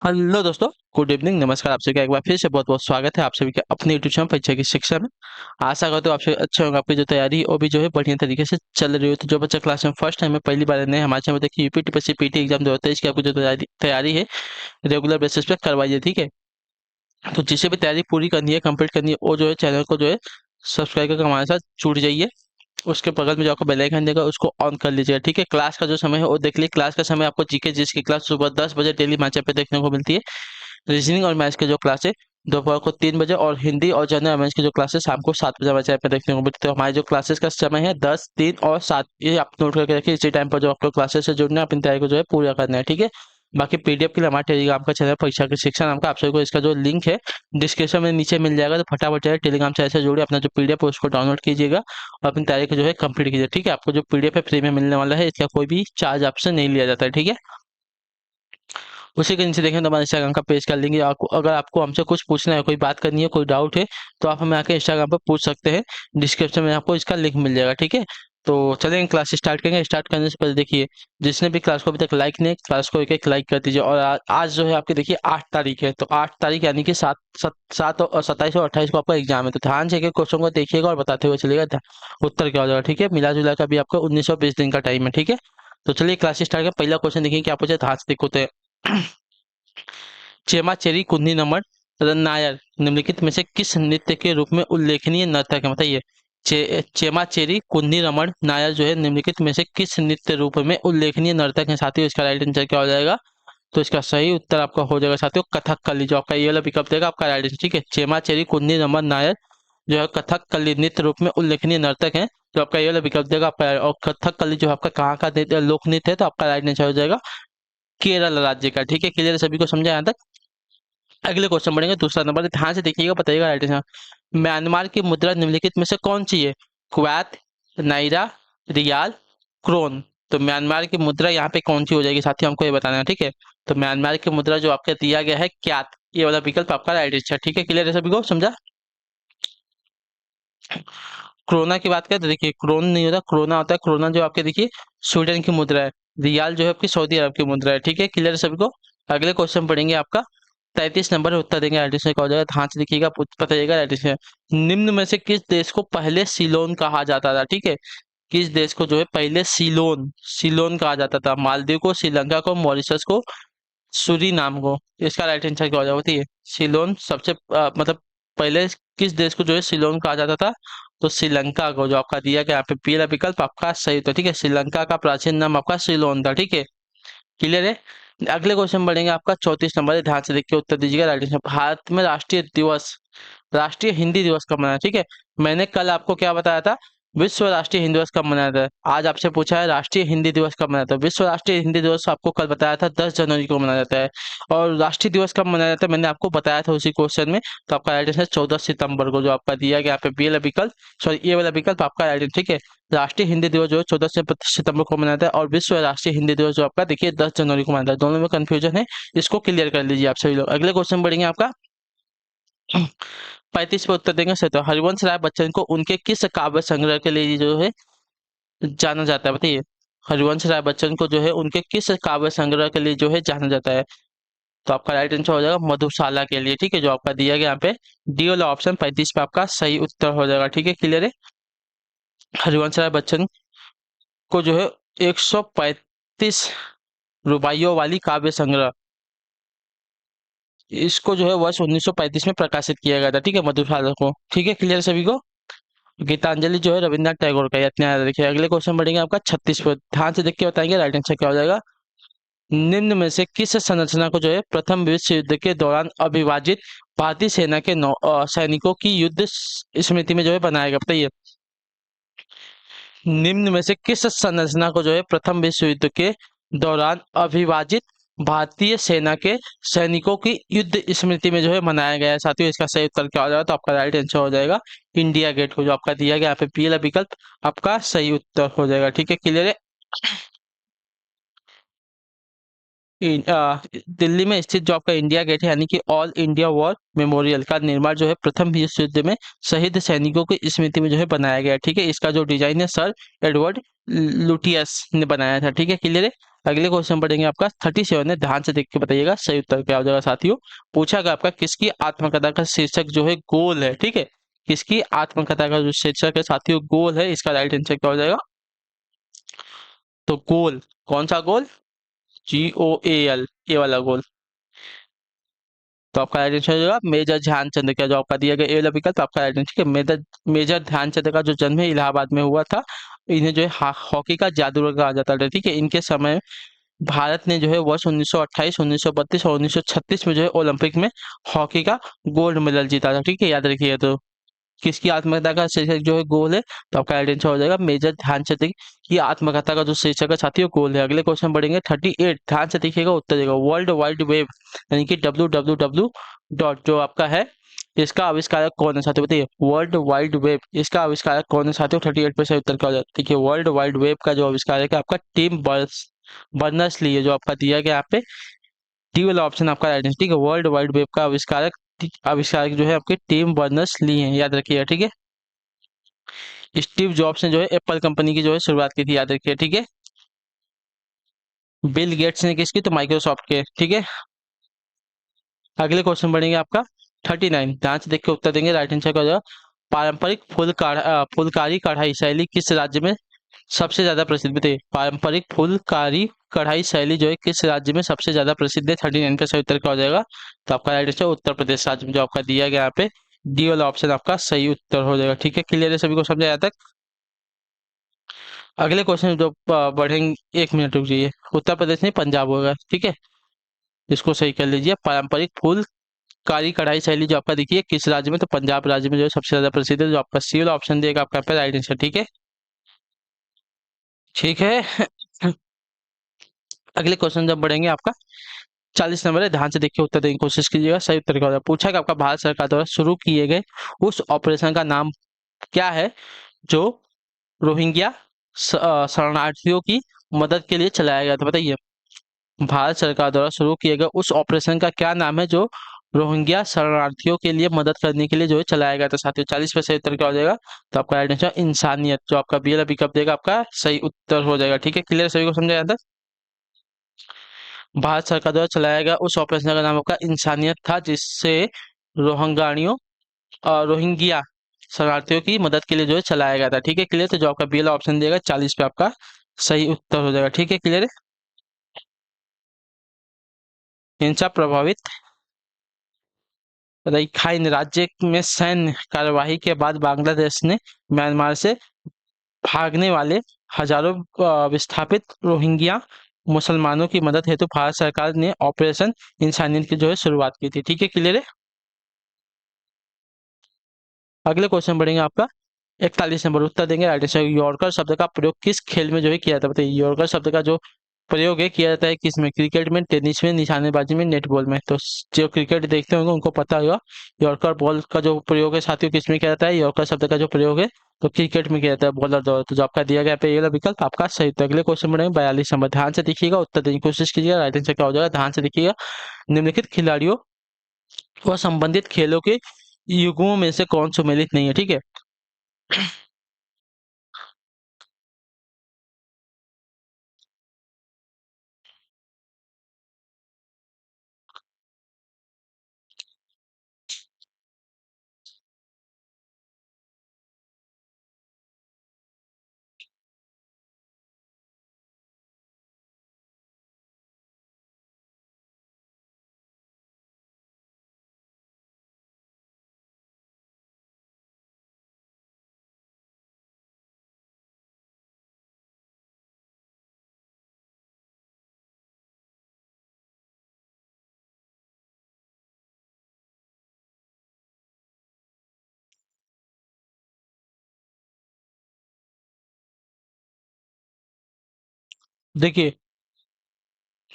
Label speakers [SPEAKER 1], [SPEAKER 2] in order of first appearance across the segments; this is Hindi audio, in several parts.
[SPEAKER 1] हेलो दोस्तों। गुड इवनिंग, नमस्कार। आप सभी का एक बार फिर से बहुत बहुत स्वागत है आप सभी के अपने यूट्यूब चैनल परीक्षा की शिक्षा में। आशा करते हो आप सभी अच्छे होंगे, आपकी जो तैयारी है वो भी जो है बढ़िया तरीके से चल रही हो। तो जो बच्चा क्लास में फर्स्ट टाइम में पहली बार नए हमारे चैनल में देखिए, यूपी टीपीएससी पीटी एग्जाम 2023 की आपकी जो तैयारी है रेगुलर बेसिस पे करवाइए, ठीक है। तो जिसे भी तैयारी पूरी करनी है, कंप्लीट करनी है, वो जो है चैनल को जो है सब्सक्राइब करके हमारे साथ जुड़ जाइए। उसके बगल में जो आपको बेल आइकन देगा उसको ऑन कर लीजिएगा, ठीक है। क्लास का जो समय है वो देख लीजिए। क्लास का समय आपको जीके जिसकी क्लास सुबह 10 बजे डेली हमारे चैनल पे देखने को मिलती है। रीजनिंग और मैथ्स की जो क्लास है दोपहर को 3 बजे, और हिंदी और जनरल अवेयरनेस की जो क्लास है शाम को 7 बजे हमारे चैनल पे देखने को मिलती है। तो हमारी जो क्लासेस का समय है 10, 3 और 7, ये आप नोट करके रखिए। इसी टाइम पर जो आपको क्लासेस से जुड़ना है, अपनी तैयारी को जो है पूरा करना है, ठीक है। बाकी पीडीएफ के लिए हमारे टेलीग्राम का चैनल परीक्षा की शिक्षा नाम का, आप सभी को इसका जो लिंक है डिस्क्रिप्शन में नीचे मिल जाएगा। तो फटाफट जो है टेलीग्राम चैनल से जुड़िए, अपना जो पीडीएफ है उसको डाउनलोड कीजिएगा और अपनी तैयारी को जो है कंप्लीट कीजिए, ठीक है। आपको जो पीडीएफ है फ्री में मिलने वाला है, इसका कोई भी चार्ज आपसे नहीं लिया जाता है, ठीक है। उसी के नीचे देखें तो हमारे इंस्टाग्राम का पेज कर लेंगे। आपको अगर आपको हमसे कुछ पूछना है, कोई बात करनी है, कोई डाउट है, तो आप हमें आके इंस्टाग्राम पर पूछ सकते हैं। डिस्क्रिप्शन में आपको इसका लिंक मिल जाएगा, ठीक है। तो चलेंगे क्लास स्टार्ट करेंगे। स्टार्ट करने से पहले देखिए, जिसने भी क्लास को अभी तक लाइक नहीं, क्लास को एक एक लाइक कर दीजिए। और आज जो है आपकी देखिए 8 तारीख है, तो 8 तारीख यानी कि 7 और 27 और 28 को आपका एग्जाम है। तो ध्यान से एक क्वेश्चन को देखिएगा और बताते हुए चलिएगा उत्तर क्या हो जाएगा, ठीक है। मिला जुला का भी आपका 1920 दिन का टाइम है, ठीक है। तो चलिए क्लास स्टार्ट करें। पहला क्वेश्चन देखिए क्या पूछे, ध्यान से देखो तो चेमाचेरी कुन्नी नमन नायर निम्नलिखित में से किस नृत्य के रूप में उल्लेखनीय नर्तक है, बताइए। चेमाचेरी कुन्नी रमन नायर जो है निम्नलिखित में से किस नृत्य रूप में उल्लेखनीय नर्तक है साथियों। इसका राइट आंसर क्या हो जाएगा? तो इसका सही उत्तर आपका हो जाएगा साथियों कथकली। जो आपका ये वाला विकल्प देगा आपका राइट आंसर, ठीक है। चेमाचेरी कुन्नी रमन नायर जो है कथकली नृत्य रूप में उल्लेखनीय नर्तक है, जो आपका ये वाला विकल्प देगा आपका। और कथकली जो आपका कहाँ का लोक नृत्य है, तो आपका राइट आंसर हो जाएगा केरल राज्य का, ठीक है। क्लियर सभी को समझा यहाँ तक? अगले क्वेश्चन बढ़ेंगे। दूसरा नंबर ध्यान से देखिएगा, बताइएगा राइट आंसर। म्यांमार की मुद्रा निम्नलिखित में से कौन सी है? Kyat, naira, riyal, krone. तो म्यांमार की मुद्रा यहाँ पे कौन सी हो जाएगी साथियों, हमको ये बताना है, ठीक है। तो म्यांमार की मुद्रा जो आपके दिया गया है क्यात, ये वाला विकल्प आपका राइट आंसर, ठीक है। क्लियर है सभी को समझा? क्रोना की बात करें तो देखिए क्रोन नहीं होता, क्रोना होता है। क्रोना जो आपके देखिए स्वीडन की मुद्रा है। रियाल जो है आपकी सऊदी अरब की मुद्रा है, ठीक है। क्लियर है सभी को? अगले क्वेश्चन पढ़ेंगे आपका 33 नंबर है, उत्तर देंगे राइट आंसर का हो जाएगा। ध्यान से देखिएगा, बताइएगा राइट आंसर। निम्न में से किस देश को पहले सीलोन कहा जाता था, ठीक है। किस देश को जो है पहले सीलोन सीलोन कहा जाता था? मालदीव को, श्रीलंका को, मॉरिशस को, सूरीनाम को। इसका राइट आंसर क्या हो जाएगा बताइए। सीलोन सबसे मतलब पहले किस देश को जो है सीलोन कहा जाता था? तो श्रीलंका को। जो आपका दिया गया यहाँ पे पहला विकल्प आपका सही था, ठीक है। श्रीलंका का प्राचीन नाम आपका सीलोन था, ठीक है। क्लियर है? अगले क्वेश्चन बढ़ेंगे आपका 34 नंबर है, ध्यान से देखिए उत्तर दीजिएगा राइट आंसर। भारत में राष्ट्रीय हिंदी दिवस कब मनाया है? ठीक है। मैंने कल आपको क्या बताया था? विश्व राष्ट्रीय हिंदी दिवस कब मनाया था। आज आपसे पूछा है राष्ट्रीय हिंदी दिवस कब मनाया था। विश्व राष्ट्रीय हिंदी दिवस आपको कल बताया था 10 जनवरी को मनाया जाता है। और राष्ट्रीय दिवस कब मनाया जाता है मैंने आपको बताया था उसी क्वेश्चन में। तो आपका राइट आंसर 14 सितंबर को, जो आपका दिया गया यहाँ पे बी वाला विकल्प, सॉरी ये वाला विकल्प आपका राइट आंसर, ठीक है। राष्ट्रीय हिंदी दिवस जो है 14 सितंबर को मनाता है, और विश्व राष्ट्रीय हिंदी दिवस जो आपका देखिए 10 जनवरी को मनाता है। दोनों में कंफ्यूजन है, इसको क्लियर कर लीजिए आप सभी लोग। अगले क्वेश्चन बढ़ेंगे आपका 35 पे उत्तर देंगे सर। तो हरिवंश राय बच्चन को उनके किस काव्य संग्रह के लिए जो है जाना जाता है, बताइए। हरिवंश राय बच्चन को जो है उनके किस काव्य संग्रह के लिए जो है जाना जाता है? तो आपका राइट आंसर हो जाएगा मधुशाला के लिए, ठीक है। जो आपका दिया गया यहाँ पे डी वाला ऑप्शन 35 पे आपका सही उत्तर हो जाएगा, ठीक है। क्लियर है? हरिवंश राय बच्चन को जो है 135 रुबाइयों वाली काव्य संग्रह, इसको जो है वर्ष 1935 में प्रकाशित किया गया था, ठीक है, मधुशाला को, ठीक है। क्लियर सभी को? गीतांजलि जो है रविन्द्रनाथ टैगोर का है। इतना याद रखिए। अगले क्वेश्चन बढ़ेंगे आपका 36 पे, ध्यान से देख के बताएंगे राइट आंसर क्या हो जाएगा। निम्न में से किस संरचना को जो है प्रथम विश्व युद्ध के दौरान अविभाजित भारतीय सेना के सैनिकों की युद्ध स्मृति में जो है बनाया गया, बताइए। निम्न में से किस संरचना को जो है प्रथम विश्व युद्ध के दौरान अविभाजित भारतीय सेना के सैनिकों की युद्ध स्मृति में जो है मनाया गया है साथियों। इसका सही उत्तर क्या हो जाएगा? तो आपका राइट आंसर हो जाएगा इंडिया गेट को। जो आपका दिया गया यहाँ पे पी वाला विकल्प आपका सही उत्तर हो जाएगा, ठीक है। क्लियर है? दिल्ली में स्थित जो आपका इंडिया गेट है यानी कि ऑल इंडिया वॉर मेमोरियल का निर्माण जो है प्रथम विश्व युद्ध में शहीद सैनिकों की स्मृति में जो है बनाया गया है। ठीक है, इसका जो डिजाइन है सर एडवर्ड लुटियस ने बनाया था। ठीक है, क्लियर है। अगले क्वेश्चन पढ़ेंगे आपका 37 है, ध्यान से देख के बताइएगा, सही उत्तर क्या हो जाएगा साथियों। पूछा गया आपका किसकी आत्मकथा का शीर्षक जो है गोल है। ठीक है, किसकी आत्मकथा का जो शीर्षक है साथियों गोल है, इसका राइट आंसर क्या हो जाएगा। तो गोल, कौन सा गोल, GOAL, ये वाला गोल। तो आपका राइट आंसर हो जाएगा मेजर ध्यानचंद का, जो आपका दिया गया ए वाला विकल्प आपका राइट आंसर। ठीक है, मेजर मेजर ध्यानचंद का जो जन्म है इलाहाबाद में हुआ था। इन्हें जो है हॉकी का जादूगर कहा जाता था। ठीक है, इनके समय भारत ने जो है वर्ष 1928, 1932 और 1936 में जो है ओलंपिक में हॉकी का गोल्ड मेडल जीता था। ठीक है, याद रखिए। तो किसकी आत्मकथा का शीर्षक जो है गोल है, तो आपका राइट आंसर हो जाएगा मेजर ध्यानचंद की आत्मकथा का जो शीर्षक है साथियों गोल है। अगले क्वेश्चन बढ़ेंगे 38, ध्यान से देखिएगा उत्तर देगा। वर्ल्ड वाइड वेब यानी कि WWW डॉट जो आपका है, इसका आविष्कारक कौन है साथियों, बताइए। वर्ल्ड वाइड वेब, इसका आविष्कारक कौन है साथियों। 38 पे से उत्तर क्या हो जाता है। देखिए, वर्ल्ड वाइड वेब का जो आविष्कारक है आपका टिम बर्नर्स ली है, जो आपका दिया गया यहाँ पे डी वाला ऑप्शन आपका राइट आंसर। ठीक है, वर्ल्ड वाइड वेब का आविष्कारक जो है आपके टिम बर्नर्स ली है, याद रखिएगा। ठीक है, स्टीव जॉब्स ने जो है एप्पल कंपनी की जो है शुरुआत की थी, याद रखिए। ठीक है, बिल गेट्स ने किसकी, तो माइक्रोसॉफ्ट के। ठीक है, अगले क्वेश्चन बढ़ेंगे आपका 39, ध्यान से देख के उत्तर देंगे, राइट आंसर का हो जाएगा पारंपरिक फुलकारी कढ़ाई शैली किस राज्य में सबसे ज्यादा प्रसिद्ध, बताइए। पारंपरिक फुलकारी कढ़ाई शैली जो है किस राज्य में सबसे ज्यादा प्रसिद्ध है। 39 का सही उत्तर क्या हो जाएगा, तो आपका राइट आंसर उत्तर प्रदेश राज्य में जो आपका दिया गया यहाँ पे डी वाला ऑप्शन आपका सही उत्तर हो जाएगा। ठीक है, क्लियर है सभी को, समझा यहाँ तक। अगले क्वेश्चन जो बढ़ेंगे, 1 मिनट रुक जाइए। उत्तर प्रदेश नहीं, पंजाब होगा। ठीक है, इसको सही कर लीजिए। पारंपरिक फुलकारी कढ़ाई शैली जो आपका देखिए किस राज्य में, तो पंजाब राज्य में जो है सबसे ज्यादा प्रसिद्ध है, जो आपका सी वाला ऑप्शन देगा आपका पे राइट आंसर। ठीक है, ठीक है। अगले क्वेश्चन जब बढ़ेंगे आपका 40 नंबर है, ध्यान से देखिए उत्तर देने की कोशिश कीजिएगा, सही उत्तर क्या होगा। पूछा कि आपका भारत सरकार द्वारा शुरू किए गए उस ऑपरेशन का नाम क्या है जो रोहिंग्या शरणार्थियों की मदद के लिए चलाया गया था, बताइए। भारत सरकार द्वारा शुरू किए गए उस ऑपरेशन का क्या नाम है जो रोहिंग्या शरणार्थियों के लिए मदद करने के लिए जो है चलाया गया था साथियों। 40 पे सही उत्तर क्या हो जाएगा, तो आपका राइट आंसर इंसानियत, जो आपका बी वाला विकल्प देगा आपका सही उत्तर हो जाएगा। ठीक है, क्लियर, सभी को समझा जाता है। भारत सरकार द्वारा चलाया गया उस ऑपरेशन का नाम आपका इंसानियत था, जिससे रोहिंग्यानियों रोहिंग्या शरणार्थियों की मदद के लिए जो है चलाया गया था। ठीक है, क्लियर। तो जो आपका बी वाला ऑप्शन देगा 40 पे आपका सही उत्तर हो जाएगा। ठीक है, क्लियर है। हिंसा प्रभावित रखाइन राज्य में सैन्य कार्यवाही के बाद बांग्लादेश ने म्यांमार से भागने वाले हजारों विस्थापित रोहिंग्या मुसलमानों की मदद हेतु भारत सरकार ने ऑपरेशन इंसानियत की जो है शुरुआत की थी। ठीक है, क्लियर है। अगले क्वेश्चन बढ़ेंगे आपका 41 नंबर, उत्तर देंगे राइट आंसर। यॉर्कर शब्द का प्रयोग किस खेल में जो है किया जाता है, बताइए। यॉर्कर शब्द का जो प्रयोग है किया जाता है किस में, क्रिकेट में, टेनिस में, निशानेबाजी में, नेटबॉल में। तो जो क्रिकेट देखते होंगे उनको पता होगा यॉर्कर बॉल का जो प्रयोग है साथियों किस में किया जाता है। यॉर्कर शब्द का जो प्रयोग है तो क्रिकेट में किया जाता है बॉलर द्वारा। तो जो आपका दिया गया पे ये वाला विकल्प आपका सही उत्तर। अगले क्वेश्चन बढ़ेंगे 42 नंबर, ध्यान से देखिएगा उत्तर देने की कोशिश कीजिएगा, राइट आंसर क्या हो जाएगा, ध्यान से देखिएगा। निम्नलिखित खिलाड़ियों व संबंधित खेलों के युग्मों में से कौन सुमेलित नहीं है। ठीक है, देखिए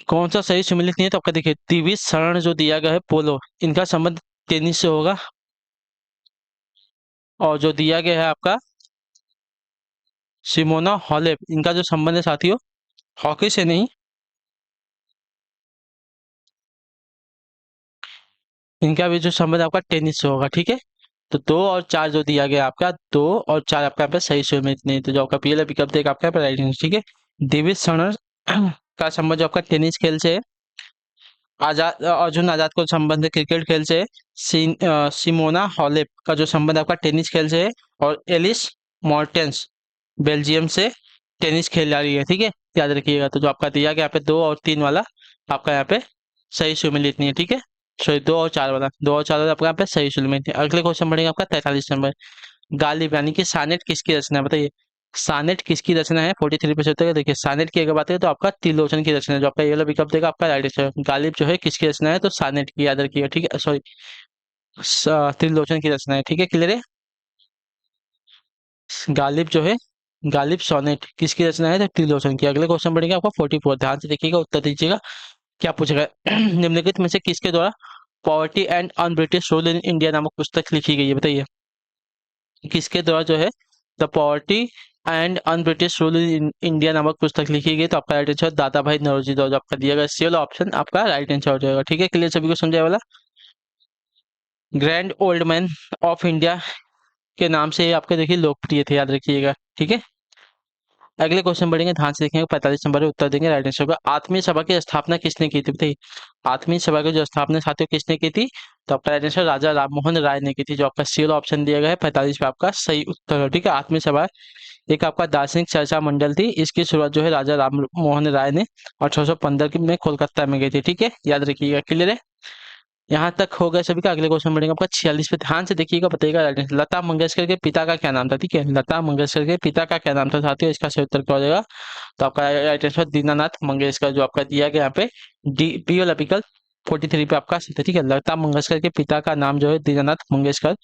[SPEAKER 1] कौन सा सही सुमेलित नहीं है, तो आपका देखिए दिविज शरण जो दिया गया है पोलो, इनका संबंध टेनिस से होगा। और जो दिया गया है आपका सिमोना हॉलेप, इनका जो संबंध है साथियों हॉकी से नहीं, इनका भी जो संबंध आपका टेनिस से होगा, ठीक है। तो 2 और 4 जो दिया गया आपका, 2 और 4 आपका यहाँ पे सही से में इतने, तो जो आपका पहला विकल्प देगा आपका यहाँ पे राइट आंसर, ठीक है। दिविज शरण का संबंध जो आपका टेनिस खेल से है। आजाद अर्जुन आजाद को संबंध क्रिकेट खेल से है। सिमोना हॉलेप का जो संबंध आपका टेनिस खेल से है। और एलिस मॉर्टेंस बेल्जियम से टेनिस खेल रही है, ठीक है। याद रखिएगा। तो जो आपका दिया गया यहाँ पे 2 और 3 वाला आपका यहाँ पे सही सुमेलित नहीं है, ठीक है। सॉरी, 2 और 4 वाला, 2 और 4 वाला आपका यहाँ पे सही सुमेलित है। अगले क्वेश्चन बढ़ेगा आपका 43 नंबर। गालिब यानी कि सानेट किसकी रचना है, बताइए। सानेट किसकी रचना है, 43 पे चलते हैं। देखिए सानेट की अगर बात करें तो आपका त्रिलोचन की रचना है, जो आपका ये वाला विकल्प देगा आपका राइट आंसर। गालिब जो है किसकी रचना है, तो सानेट की, याद रखिएगा, ठीक है। सॉरी, त्रिलोचन की रचना है, ठीक है। क्लियर है। गालिब जो है, गालिब सोनेट किसकी रचना है, तो त्रिलोचन की। अगले क्वेश्चन बढ़ेगा आपका 44, ध्यान से देखिएगा, उत्तर दीजिएगा। क्या पूछेगा निम्नलिखित में से किसके द्वारा poverty and un British rule in India नामक पुस्तक लिखी गई है, बताइए। किसके द्वारा जो है the poverty and un British rule in India नामक पुस्तक लिखी गई, तो आपका राइट आंसर दादा भाई नौरोजी द्वारा। जो आपका दिया गया सी वाला ऑप्शन आपका राइट आंसर हो जाएगा, ठीक है। क्लियर, सभी को समझाया वाला। Grand old man of India के नाम से ये आपके देखिए लोकप्रिय थे, याद रखिएगा, ठीक है। अगले क्वेश्चन बढ़ेंगे, ध्यान से देखेंगे, 45 नंबर उत्तर देंगे, राइट आंसर होगा। आत्मीय सभा की स्थापना किसने की थी, बताइए। आत्मीय सभा की जो स्थापना साथियों किसने की थी, तो आपका राइट आंसर राजा राम मोहन राय ने की थी। जो आपका सी वाला ऑप्शन दिया गया है 45 पे आपका सही उत्तर है, ठीक है। आत्मीय सभा एक आपका दार्शनिक चर्चा मंडल थी। इसकी शुरुआत जो है राजा राम मोहन राय ने 1815 में कोलकाता में गई थी, ठीक है। याद रखिएगा, क्लियर है। यहाँ तक हो गया सभी का। अगले क्वेश्चन बढ़ेगा आपका 46 पे, ध्यान से देखिएगा, बताइएगा राइट आंसर। लता मंगेशकर के पिता का क्या नाम था, ठीक है। लता मंगेशकर के पिता का क्या नाम था साथियों, इसका सही उत्तर क्या हो जाएगा, तो आपका राइट आंसर दीनानाथ मंगेशकर। जो आपका दिया गया यहाँ पे डी पी वाला विकल्प 43 पे आपका सही था, ठीक है। लता मंगेशकर के पिता का नाम जो है दीनानाथ मंगेशकर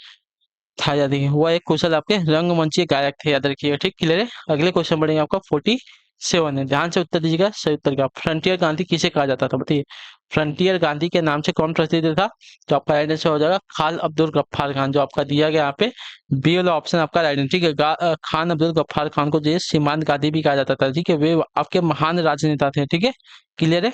[SPEAKER 1] था, याद रखिए। वह एक कुशल आपके रंगमंचीय गायक थे, याद रखिएगा, ठीक। क्लियर है। अगले क्वेश्चन बढ़ेंगे आपका 47 है, ध्यान से उत्तर दीजिएगा, सही उत्तर क्या। फ्रंटियर गांधी किसे कहा जाता था, बताइए। फ्रंटियर गांधी के नाम से कौन प्रसिद्ध था, तो आपका राइट आंसर हो जाएगा खान अब्दुल गफ्फार खान। जो आपका दिया गया यहाँ पे बी वाला ऑप्शन आपका राइट आंसर, ठीक है। खान अब्दुल गफ्फार खान को जो है सीमांत गांधी भी कहा जाता था, ठीक है। वे आपके महान राजनेता थे, ठीक है। क्लियर है।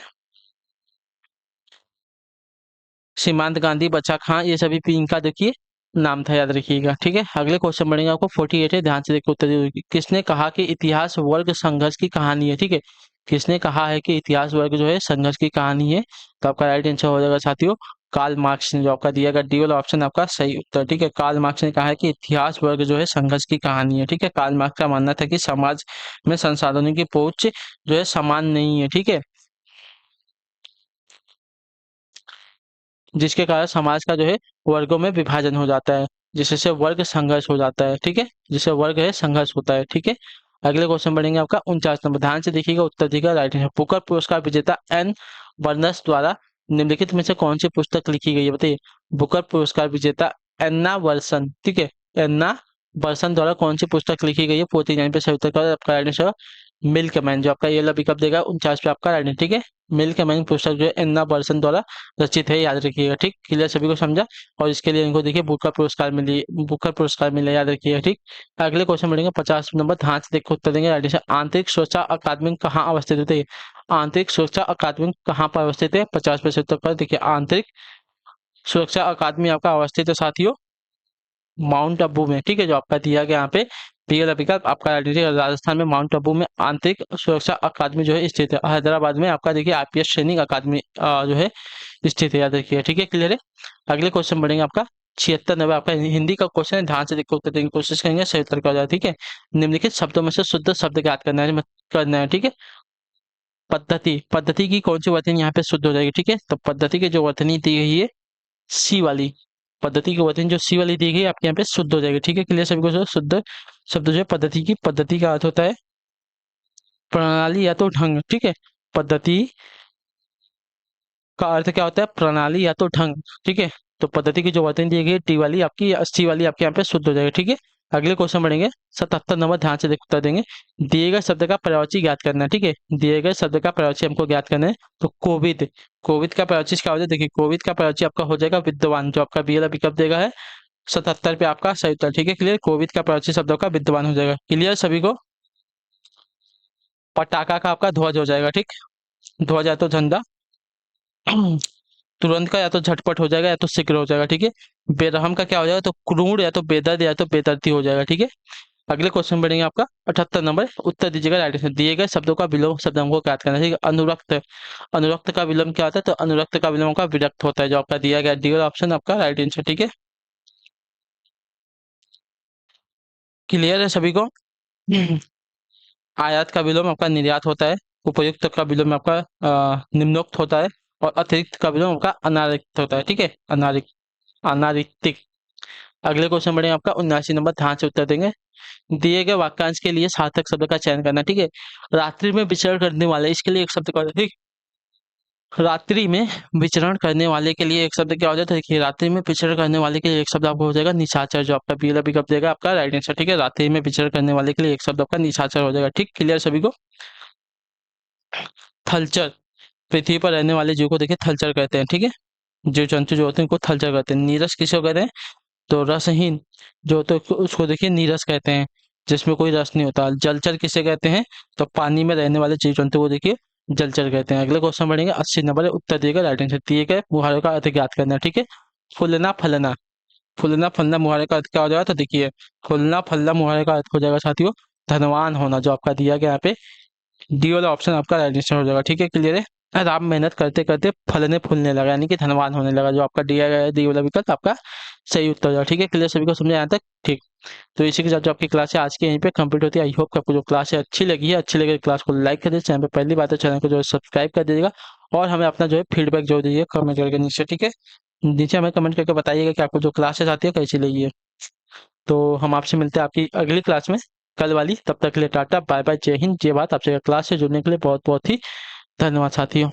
[SPEAKER 1] सीमांत गांधी, बच्चा खां, ये सभी भी इनका देखिए नाम था, याद रखिएगा, ठीक है। अगले क्वेश्चन बढ़ेंगे आपको 48 है, ध्यान से देखिए उत्तर दीजिए। किसने कहा कि इतिहास वर्ग संघर्ष की कहानी है, ठीक है। किसने कहा है कि इतिहास वर्ग जो है संघर्ष की कहानी है, तो आपका राइट आंसर हो जाएगा साथियों कार्ल मार्क्स ने। जो आपका दिया गया डी वाला ऑप्शन आपका सही उत्तर, ठीक है। कार्ल मार्क्स ने कहा है कि इतिहास वर्ग जो है संघर्ष की कहानी है, ठीक है। कार्ल मार्क्स का मानना था कि समाज में संसाधनों की पहुंच जो है समान नहीं है, ठीक है। जिसके कारण समाज का जो है वर्गों में विभाजन हो जाता है, जिससे वर्ग संघर्ष हो जाता है, ठीक है। जिससे वर्ग है संघर्ष होता है, ठीक है। अगले क्वेश्चन बढ़ेंगे आपका 49 नंबर, ध्यान से देखिएगा, उत्तर दिखेगा राइट आंसर। बुकर पुरस्कार विजेता एन बर्नस द्वारा निम्नलिखित में से कौन सी पुस्तक लिखी गई है, बताइए। बुकर पुरस्कार विजेता एन्ना वर्सन, ठीक है, एन्ना वर्सन द्वारा कौन सी पुस्तक लिखी गई है, 49 पे सही उत्तर का आपका राइट आंसर मिल्क मैन। जो आपका ये वाला विकल्प देगा 49 पे आपका राइट आंसर, ठीक है। मिल्क मैन पुस्तक जो है एन्ना वर्सन द्वारा रचित है, याद रखिएगा, ठीक। क्लियर, सभी को समझा। और इसके लिए इनको देखिए बुकर पुरस्कार मिले, याद रखिएगा, ठीक। अगले क्वेश्चन बढ़ेंगे 50 नंबर, ध्यान से देखो उत्तर देंगे राइट आंसर। आंतरिक सुरक्षा अकादमी कहाँ अवस्थित होते हैं, आंतरिक सुरक्षा अकादमी कहाँ पर अवस्थित है, 50% उत्तर पर देखिए। आंतरिक सुरक्षा अकादमी आपका अवस्थित है साथियों माउंट आबू में, ठीक है। जो आपका दिया गया यहाँ पे बी वाला विकल्प आपका right है। राजस्थान में माउंट आबू में आंतरिक सुरक्षा अकादमी जो है स्थित है। हैदराबाद में आपका देखिए आईपीएस ट्रेनिंग अकादमी जो है स्थित है, याद रखिए, ठीक है। क्लियर है। अगले क्वेश्चन बढ़ेंगे आपका 76 नंबर, आपका हिंदी का क्वेश्चन है, ध्यान से देखकर उत्तर देने की कोशिश करेंगे, सही उत्तर क्या हो जाए, ठीक है। निम्नलिखित शब्दों में से शुद्ध शब्द ज्ञात करना है, ठीक है। पद्धति, पद्धति की कौन सी वर्तनी यहाँ पे शुद्ध हो जाएगी, ठीक है। तो पद्धति की जो वर्तनी दी गई है सी वाली, पद्धति की वर्तनी जो सी वाली दी गई आपके यहाँ पे शुद्ध हो जाएगी, ठीक है। क्लियर, सभी को शुद्ध शब्द जो है पद्धति की, पद्धति का अर्थ होता है प्रणाली या तो ढंग, ठीक है। पद्धति का अर्थ क्या होता है, प्रणाली या तो ढंग, ठीक है। तो पद्धति की जो वर्तनी दी गई है टी वाली आपकी, 80 वाली आपके यहाँ पे शुद्ध हो जाएगी, ठीक है। अगले क्वेश्चन बढ़ेंगे 77 नंबर, ध्यान से देख उत्तर देंगे। दिए गए शब्द का प्रयोज्य ज्ञात करना है, ठीक है। दिए गए शब्द का प्रयोज्य हमको ज्ञात करना है। तो कोविद, कोविद का प्रयोज्य क्या हो जाएगा, देखिए कोविद का प्रयोज्य आपका हो जाएगा विद्वान। जो आपका बी वाला विकल्प देगा है 77 पे आपका सही उत्तर, ठीक है। क्लियर, कोविद का प्रयोज्य शब्दों का विद्वान हो जाएगा, क्लियर सभी को। पटाखा का आपका ध्वज हो जाएगा, ठीक। ध्वज या तो झंडा तुरंत का या तो झटपट हो जाएगा या तो शीघ्र हो जाएगा, ठीक है। बेरहम का क्या हो जाएगा, तो क्रूर या तो बेदर्द या तो बेदर्दी हो जाएगा, ठीक है। अगले क्वेश्चन बढ़ेंगे आपका 78 नंबर, उत्तर दीजिएगा राइट आंसर। दिए गए शब्दों का विलोम शब्द हमको ज्ञात करना है, ठीक है। अनुरक्त, अनुरक्त का विलोम क्या होता है, तो अनुरक्त का विलोम का विरक्त होता है, जो आपका दिया गया डी वाला ऑप्शन आपका राइट आंसर, ठीक है। क्लियर है सभी को? आयात का विलोम आपका निर्यात होता है, उपयुक्त का विलोम आपका निम्नोक्त होता है, और अतिरिक्त का विलोम आपका अनारिक्त होता है, ठीक है। अनारिक्तिक। अगले क्वेश्चन बढ़े आपका 79 नंबर, ध्यान से उत्तर देंगे। दिए गए वाक्यांश के लिए सार्थक शब्द का चयन करना, ठीक है। रात्रि में विचरण करने वाले, इसके लिए एक शब्द का, ठीक। रात्रि में विचरण करने वाले के लिए एक शब्द क्या हो जाता है, देखिए रात्रि में विचरण करने वाले के लिए एक शब्द आपको हो जाएगा निशाचर, जो आपका बी विकल्प देगा आपका राइट आंसर, ठीक है। रात्रि में विचरण करने वाले के लिए एक शब्द आपका निशाचर हो जाएगा, ठीक। क्लियर सभी को? थलचर, पृथ्वी पर रहने वाले जीव को देखिए थलचर कहते हैं, ठीक है। जीव जंतु जो होते हैं उनको थलचर कहते हैं। नीरस किसको कहते हैं, तो रसहीन जो होते हैं उसको देखिए नीरस कहते हैं, जिसमें कोई रस नहीं होता। जलचर किसे कहते हैं, तो पानी में रहने वाले जीव जंतु को देखिए जलचर कहते हैं। अगले क्वेश्चन बढ़ेंगे 80 नंबर, उत्तर दिएगा राइट आंसर। दिए गए मुहावरों का अर्थ ज्ञात करना, ठीक है। फूलना फलना, फूलना फलना मुहावरे का अर्थ क्या हो जाएगा, तो देखिए फूलना फलना मुहावरे का अर्थ हो जाएगा साथियों धनवान होना, जो आपका दिया गया यहाँ पे डी वाला ऑप्शन आपका राइट आंसर हो जाएगा, ठीक है। क्लियर है? राम मेहनत करते करते फलने फूलने लगा, यानी कि धनवान होने लगा, जो आपका दिया गया है डी वाला विकल्प आपका सही उत्तर हो जाएगा, ठीक है। क्लियर सभी को समझा यहाँ तक? ठीक। तो इसी के साथ जो आपकी क्लास है आज की यहीं पे कंप्लीट होती है। आई होप कि आपको जो क्लास है अच्छी लगी है, अच्छी लगे क्लास को लाइक कर दीजिए, चैनल पे पहली बात है चैनल को जो है सब्सक्राइब कर दीजिएगा, और हमें अपना जो है फीडबैक जो दीजिए कमेंट करके नीचे, ठीक है। नीचे हमें कमेंट करके बताइएगा कि आपको जो क्लासेस आती है कैसी लगी है। तो हम आपसे मिलते हैं आपकी अगली क्लास में, कल वाली। तब तक के लिए टाटा बाय बाय, जय हिंद जय भारत। आपसे क्लास से जुड़ने के लिए बहुत बहुत ही धन्यवाद साथियों।